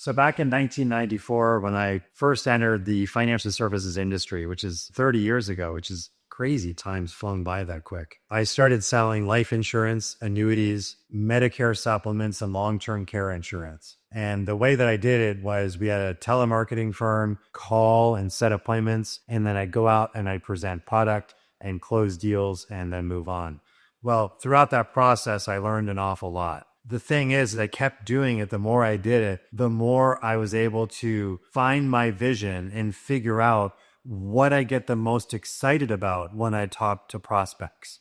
So back in 1994, when I first entered the financial services industry, which is 30 years ago, which is crazy, time's flown by that quick. I started selling life insurance, annuities, Medicare supplements, and long-term care insurance. And the way that I did it was we had a telemarketing firm call and set appointments, and then I'd go out and I'd present product and close deals and then move on. Well, throughout that process, I learned an awful lot. The thing is, I kept doing it. The more I did it, the more I was able to find my vision and figure out what I get the most excited about when I talk to prospects.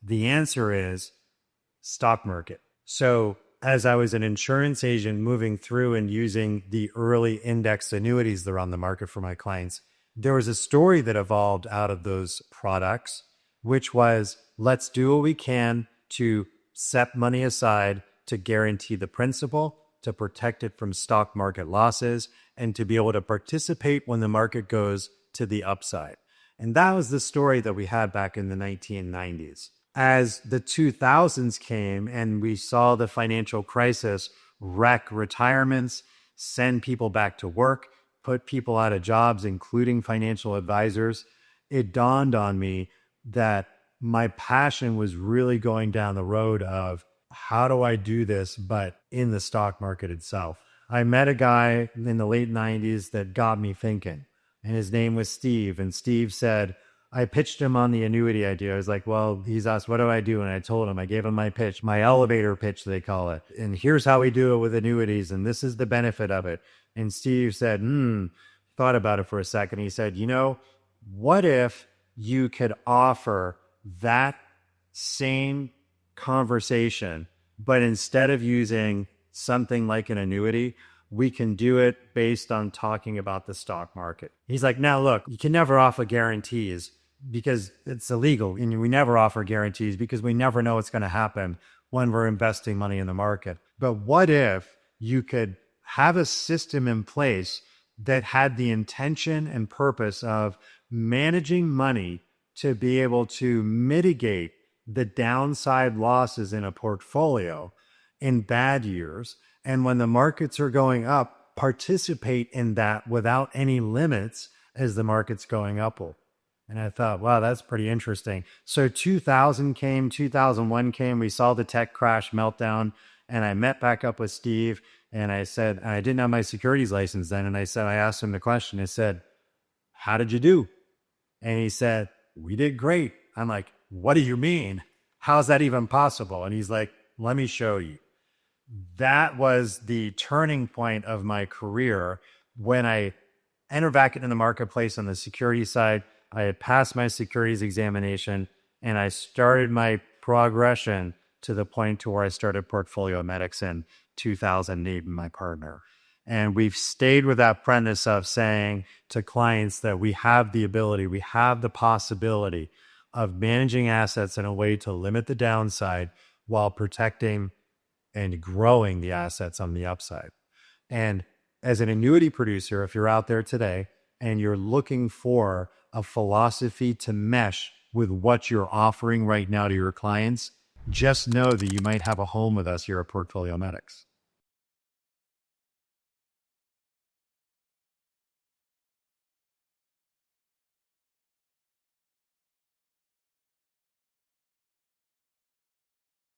The answer is stock market. So as I was an insurance agent moving through and using the early indexed annuities that are on the market for my clients, there was a story that evolved out of those products, which was let's do what we can to set money aside to guarantee the principal, to protect it from stock market losses, and to be able to participate when the market goes to the upside. And that was the story that we had back in the 1990s. As the 2000s came and we saw the financial crisis wreck retirements, send people back to work, put people out of jobs, including financial advisors, it dawned on me that my passion was really going down the road of how do I do this, but in the stock market itself. I met a guy in the late 90s that got me thinking, and his name was Steve. And Steve said, I pitched him on the annuity idea. I was like, well, he's asked, what do I do? And I told him, I gave him my pitch, my elevator pitch, they call it. And here's how we do it with annuities. And this is the benefit of it. And Steve said, thought about it for a second. He said, what if you could offer that same conversation, but instead of using something like an annuity, we can do it based on talking about the stock market. He's like, now look, you can never offer guarantees because it's illegal. And we never offer guarantees because we never know what's going to happen when we're investing money in the market. But what if you could have a system in place that had the intention and purpose of managing money to be able to mitigate the downside losses in a portfolio in bad years, and when the markets are going up, participate in that without any limits as the market's going up. And I thought, wow, that's pretty interesting. So 2000 came, 2001 came, we saw the tech crash meltdown, and I met back up with Steve, and I said, and I didn't have my securities license then, and I asked him the question, I said, how did you do? And he said, we did great. I'm like, what do you mean? How's that even possible? And he's like, let me show you. That was the turning point of my career when I entered back into the marketplace on the securities side. I had passed my securities examination and I started my progression to the point to where I started Portfolio Medics in 2008 with my partner. And we've stayed with that premise of saying to clients that we have the ability, we have the possibility of managing assets in a way to limit the downside while protecting and growing the assets on the upside. And as an annuity producer, if you're out there today and you're looking for a philosophy to mesh with what you're offering right now to your clients, just know that you might have a home with us here at Portfolio Medics.